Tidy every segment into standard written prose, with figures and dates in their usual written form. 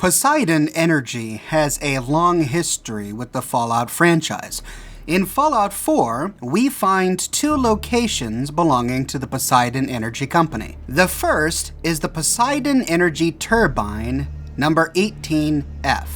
Poseidon Energy has a long history with the Fallout franchise. In Fallout 4, we find two locations belonging to the Poseidon Energy Company. The first is the Poseidon Energy Turbine, number 18F.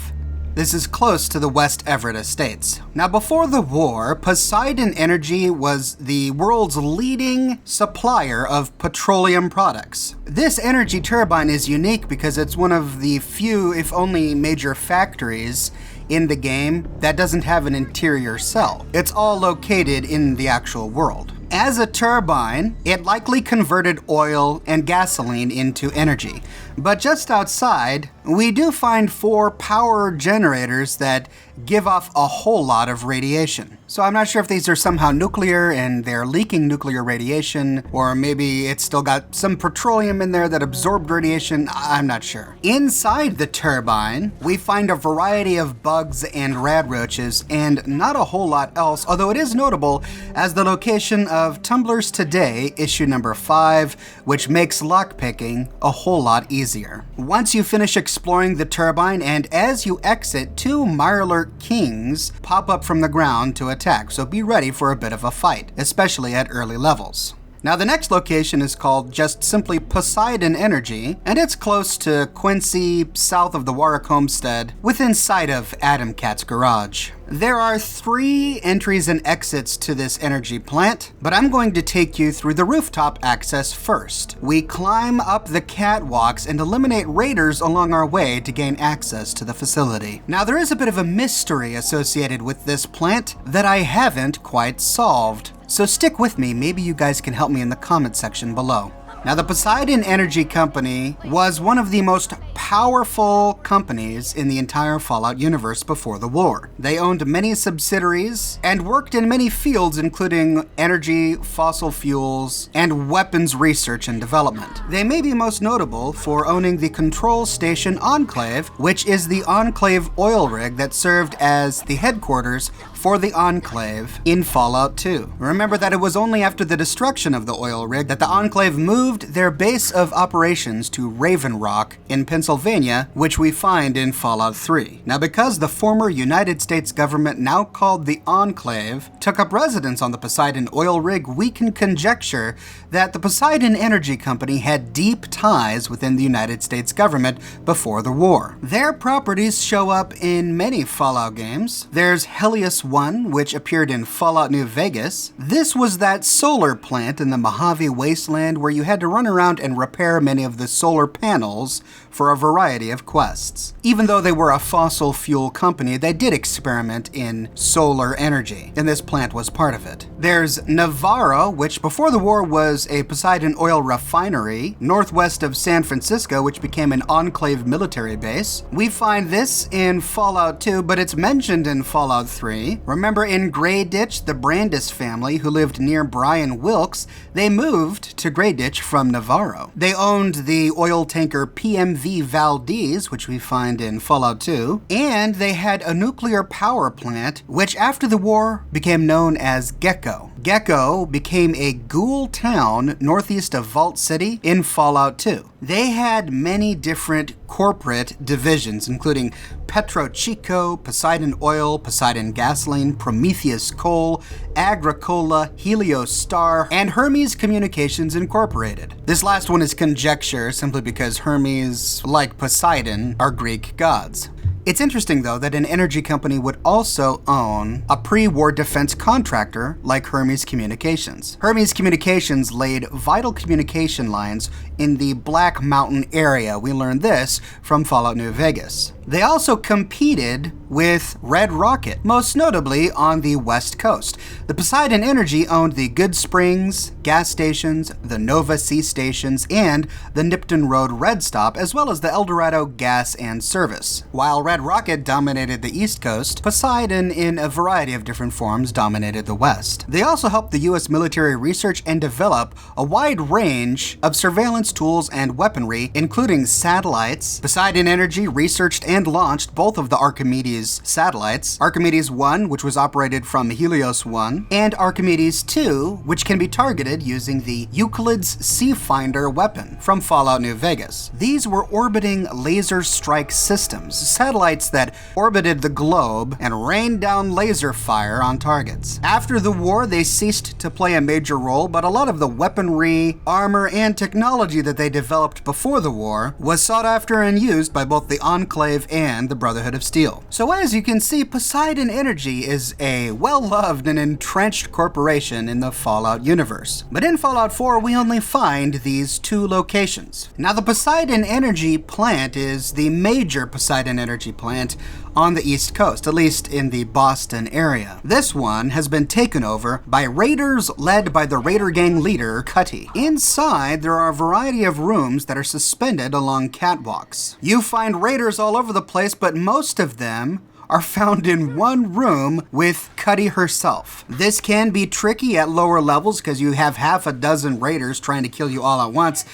This is close to the West Everett Estates. Now, before the war, Poseidon Energy was the world's leading supplier of petroleum products. This energy turbine is unique because it's one of the few, if only, major factories in the game that doesn't have an interior cell. It's all located in the actual world. As a turbine, it likely converted oil and gasoline into energy. But just outside, we do find 4 power generators that give off a whole lot of radiation. So I'm not sure if these are somehow nuclear and they're leaking nuclear radiation, or maybe it's still got some petroleum in there that absorbed radiation. I'm not sure. Inside the turbine, we find a variety of bugs and radroaches and not a whole lot else, although it is notable as the location of Tumblers Today, issue number 5, which makes lockpicking a whole lot easier. Once you finish exploring the turbine and as you exit, 2 Mirelurk Kings pop up from the ground to attack, so be ready for a bit of a fight, especially at early levels. Now, the next location is called just simply Poseidon Energy, and it's close to Quincy, south of the Warwick Homestead, within sight of Adam Cat's garage. There are 3 entries and exits to this energy plant, but I'm going to take you through the rooftop access first. We climb up the catwalks and eliminate raiders along our way to gain access to the facility. Now, there is a bit of a mystery associated with this plant that I haven't quite solved. So stick with me, maybe you guys can help me in the comment section below. Now, the Poseidon Energy Company was one of the most powerful companies in the entire Fallout universe before the war. They owned many subsidiaries and worked in many fields, including energy, fossil fuels, and weapons research and development. They may be most notable for owning the Control Station Enclave, which is the Enclave oil rig that served as the headquarters for the Enclave in Fallout 2. Remember that it was only after the destruction of the oil rig that the Enclave moved their base of operations to Raven Rock in Pennsylvania, which we find in Fallout 3. Now, because the former United States government, now called the Enclave, took up residence on the Poseidon oil rig, we can conjecture that the Poseidon Energy Company had deep ties within the United States government before the war. Their properties show up in many Fallout games. There's Helios 1, which appeared in Fallout New Vegas. This was that solar plant in the Mojave Wasteland where you had to run around and repair many of the solar panels for a variety of quests. Even though they were a fossil fuel company, they did experiment in solar energy, and this plant was part of it. There's Navarro, which before the war was a Poseidon oil refinery, northwest of San Francisco, which became an Enclave military base. We find this in Fallout 2, but it's mentioned in Fallout 3. Remember in Grey Ditch, the Brandis family, who lived near Brian Wilkes, they moved to Grey Ditch from Navarro. They owned the oil tanker PMV Valdez, which we find in Fallout 2, and they had a nuclear power plant, which after the war became known as Gecko. Gecko became a ghoul town northeast of Vault City in Fallout 2. They had many different corporate divisions, including Petro Chico, Poseidon Oil, Poseidon Gasoline, Prometheus Coal, Agricola, Helios Star, and Hermes Communications Incorporated. This last one is conjecture simply because Hermes, like Poseidon, are Greek gods. It's interesting, though, that an energy company would also own a pre-war defense contractor like Hermes Communications. Hermes Communications laid vital communication lines in the Black Mountain area. We learned this from Fallout New Vegas. They also competed with Red Rocket, most notably on the West Coast. The Poseidon Energy owned the Good Springs gas stations, the Nova Sea stations, and the Nipton Road Red Stop, as well as the El Dorado Gas and Service. While Red Red Rocket dominated the East Coast, Poseidon in a variety of different forms dominated the West. They also helped the US military research and develop a wide range of surveillance tools and weaponry, including satellites. Poseidon Energy researched and launched both of the Archimedes satellites, Archimedes 1, which was operated from Helios 1, and Archimedes 2, which can be targeted using the Euclid's Seafinder weapon from Fallout New Vegas. These were orbiting laser strike systems, satellites that orbited the globe and rained down laser fire on targets. After the war, they ceased to play a major role, but a lot of the weaponry, armor, and technology that they developed before the war was sought after and used by both the Enclave and the Brotherhood of Steel. So as you can see, Poseidon Energy is a well-loved and entrenched corporation in the Fallout universe. But in Fallout 4, we only find these two locations. Now, the Poseidon Energy plant is the major Poseidon Energy plant on the East Coast, at least in the Boston area. This one has been taken over by raiders led by the raider gang leader, Cutty. Inside, there are a variety of rooms that are suspended along catwalks. You find raiders all over the place, but most of them are found in one room with Cutty herself. This can be tricky at lower levels because you have half a dozen raiders trying to kill you all at once,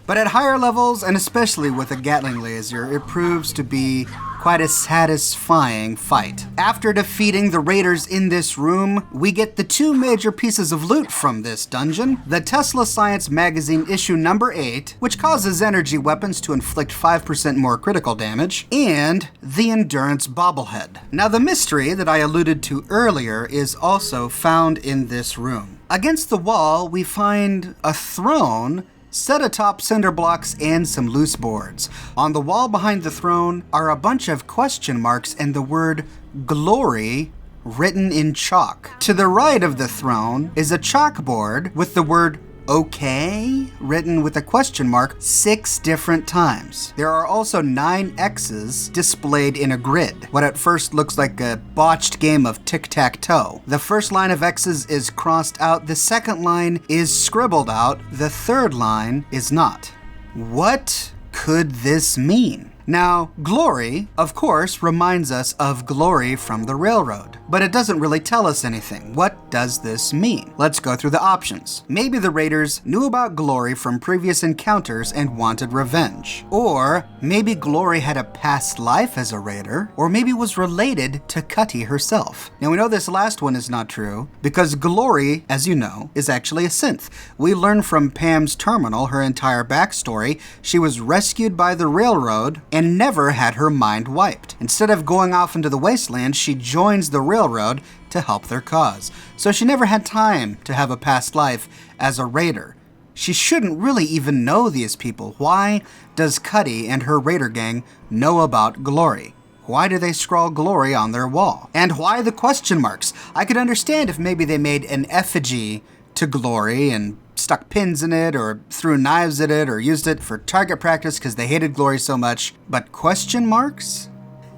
but at higher levels, and especially with a Gatling laser, it proves to be quite a satisfying fight. After defeating the raiders in this room, we get the two major pieces of loot from this dungeon: the Tesla Science Magazine issue number 8, which causes energy weapons to inflict 5% more critical damage, and the Endurance bobblehead. Now, the mystery that I alluded to earlier is also found in this room. Against the wall, we find a throne set atop cinder blocks and some loose boards. On the wall behind the throne are a bunch of question marks and the word glory written in chalk. To the right of the throne is a chalkboard with the word okay written with a question mark 6 different times. There are also 9 X's displayed in a grid, what at first looks like a botched game of tic-tac-toe. The first line of X's is crossed out, the second line is scribbled out, the third line is not. What could this mean? Now, glory, of course, reminds us of Glory from the railroad, but it doesn't really tell us anything. What does this mean? Let's go through the options. Maybe the raiders knew about Glory from previous encounters and wanted revenge. Or maybe Glory had a past life as a raider, or maybe was related to Cutty herself. Now, we know this last one is not true, because Glory, as you know, is actually a synth. We learn from Pam's terminal her entire backstory. She was rescued by the railroad and never had her mind wiped. Instead of going off into the wasteland, she joins the railroad to help their cause. So she never had time to have a past life as a raider. She shouldn't really even know these people. Why does Cutty and her raider gang know about Glory? Why do they scrawl Glory on their wall? And why the question marks? I could understand if maybe they made an effigy to Glory and stuck pins in it or threw knives at it or used it for target practice because they hated Glory so much. But question marks?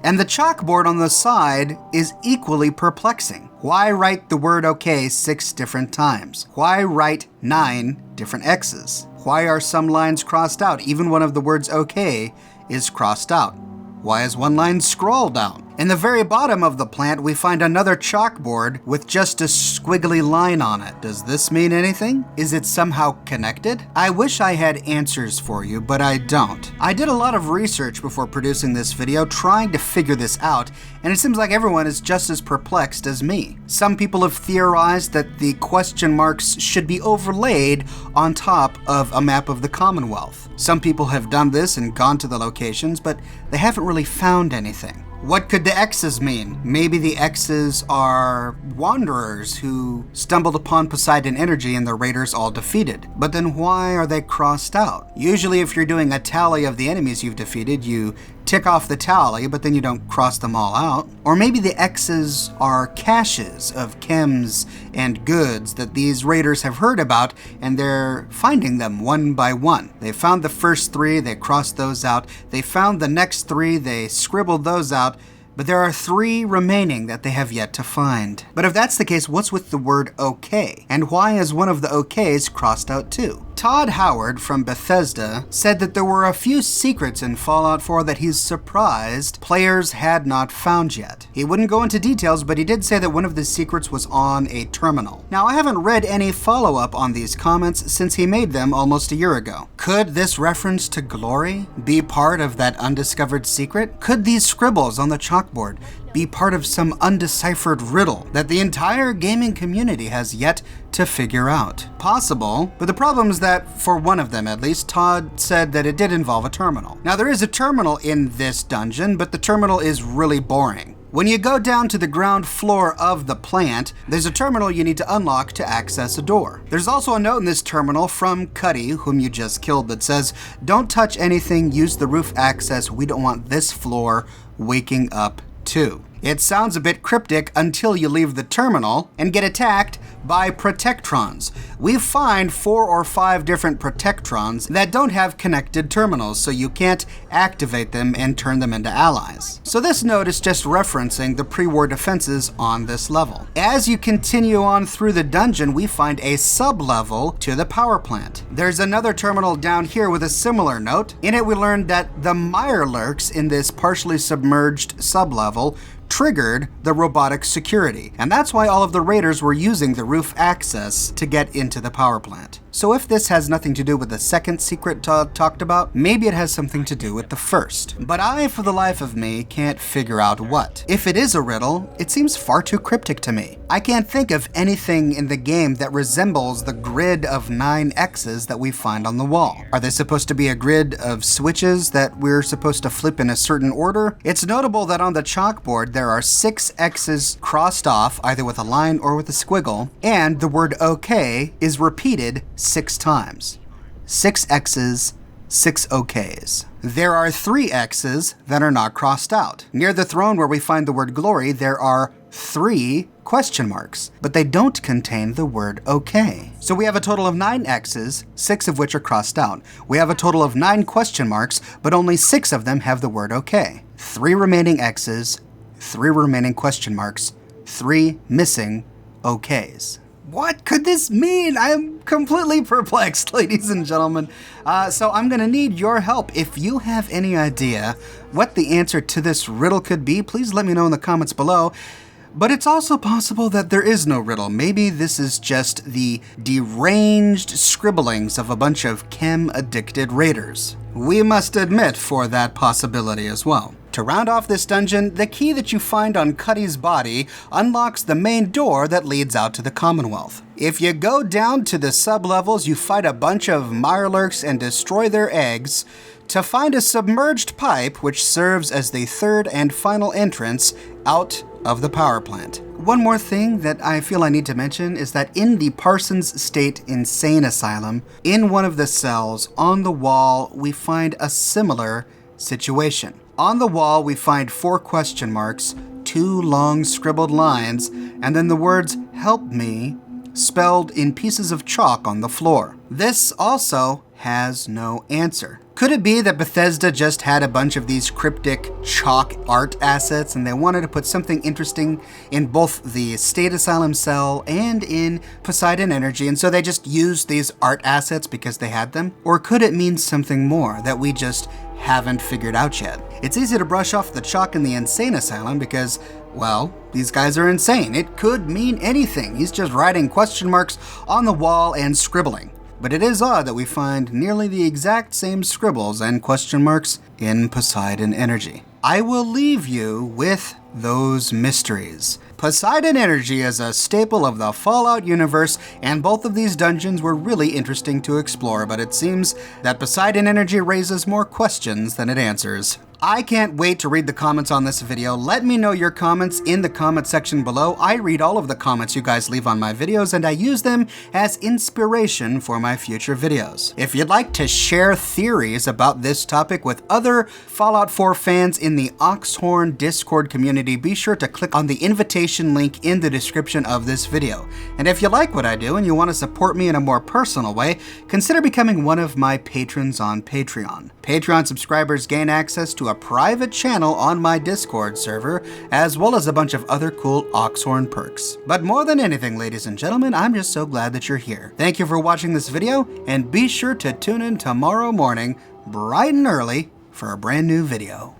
And the chalkboard on the side is equally perplexing. Why write the word okay 6 different times? Why write 9 different X's? Why are some lines crossed out? Even one of the words okay is crossed out. Why is one line scrawled down? In the very bottom of the plant, we find another chalkboard with just a squiggly line on it. Does this mean anything? Is it somehow connected? I wish I had answers for you, but I don't. I did a lot of research before producing this video trying to figure this out, and it seems like everyone is just as perplexed as me. Some people have theorized that the question marks should be overlaid on top of a map of the Commonwealth. Some people have done this and gone to the locations, but they haven't really found anything. What could the X's mean? Maybe the X's are wanderers who stumbled upon Poseidon Energy and the raiders all defeated. But then why are they crossed out? Usually if you're doing a tally of the enemies you've defeated, you tick off the tally, but then you don't cross them all out. Or maybe the X's are caches of chems and goods that these raiders have heard about, and they're finding them one by one. They found the first 3, they crossed those out. They found the next 3, they scribbled those out. But there are 3 remaining that they have yet to find. But if that's the case, what's with the word okay? And why is one of the okays crossed out too? Todd Howard from Bethesda said that there were a few secrets in Fallout 4 that he's surprised players had not found yet. He wouldn't go into details, but he did say that one of the secrets was on a terminal. Now, I haven't read any follow-up on these comments since he made them almost a year ago. Could this reference to glory be part of that undiscovered secret? Could these scribbles on the chalkboard be part of some undeciphered riddle that the entire gaming community has yet to figure out? Possible, but the problem is that, for one of them at least, Todd said that it did involve a terminal. Now, there is a terminal in this dungeon, but the terminal is really boring. When you go down to the ground floor of the plant, there's a terminal you need to unlock to access a door. There's also a note in this terminal from Cuddy, whom you just killed, that says, "Don't touch anything, use the roof access, we don't want this floor waking up too." It sounds a bit cryptic until you leave the terminal and get attacked by protectrons. We find 4 or 5 different protectrons that don't have connected terminals, so you can't activate them and turn them into allies. So this note is just referencing the pre-war defenses on this level. As you continue on through the dungeon, we find a sub-level to the power plant. There's another terminal down here with a similar note. In it, we learned that the Mirelurks in this partially submerged sub-level triggered the robotic security, and that's why all of the raiders were using the roof access to get into the power plant. So if this has nothing to do with the second secret Todd talked about, maybe it has something to do with the first. But I, for the life of me, can't figure out what. If it is a riddle, it seems far too cryptic to me. I can't think of anything in the game that resembles the grid of 9 X's that we find on the wall. Are they supposed to be a grid of switches that we're supposed to flip in a certain order? It's notable that on the chalkboard there are 6 X's crossed off, either with a line or with a squiggle, and the word OK is repeated 6 times. 6 X's, 6 OKs. There are 3 X's that are not crossed out. Near the throne where we find the word glory, there are 3 question marks, but they don't contain the word OK. So we have a total of 9 X's, 6 of which are crossed out. We have a total of 9 question marks, but only 6 of them have the word OK. 3 remaining X's, 3 remaining question marks, 3 missing OKs. What could this mean? I'm completely perplexed, ladies and gentlemen. So I'm gonna need your help. If you have any idea what the answer to this riddle could be, please let me know in the comments below. But it's also possible that there is no riddle. Maybe this is just the deranged scribblings of a bunch of chem-addicted raiders. We must admit for that possibility as well. To round off this dungeon, the key that you find on Cuddy's body unlocks the main door that leads out to the Commonwealth. If you go down to the sub-levels, you fight a bunch of Mirelurks and destroy their eggs to find a submerged pipe which serves as the 3rd and final entrance out of the power plant. One more thing that I feel I need to mention is that in the Parsons State Insane Asylum, in one of the cells on the wall, we find a similar situation. On the wall, we find 4 question marks, 2 long scribbled lines, and then the words "help me" spelled in pieces of chalk on the floor. This also has no answer. Could it be that Bethesda just had a bunch of these cryptic chalk art assets and they wanted to put something interesting in both the State Asylum cell and in Poseidon Energy, and so they just used these art assets because they had them? Or could it mean something more that we just haven't figured out yet? It's easy to brush off the chalk in the Insane Asylum because, well, these guys are insane. It could mean anything. He's just writing question marks on the wall and scribbling. But it is odd that we find nearly the exact same scribbles and question marks in Poseidon Energy. I will leave you with those mysteries. Poseidon Energy is a staple of the Fallout universe, and both of these dungeons were really interesting to explore, but it seems that Poseidon Energy raises more questions than it answers. I can't wait to read the comments on this video. Let me know your comments in the comment section below. I read all of the comments you guys leave on my videos, and I use them as inspiration for my future videos. If you'd like to share theories about this topic with other Fallout 4 fans in the Oxhorn Discord community, be sure to click on the invitation link in the description of this video. And if you like what I do and you want to support me in a more personal way, consider becoming one of my patrons on Patreon. Patreon subscribers gain access to a a private channel on my Discord server, as well as a bunch of other cool Oxhorn perks. But more than anything, ladies and gentlemen, I'm just so glad that you're here. Thank you for watching this video, and be sure to tune in tomorrow morning, bright and early, for a brand new video.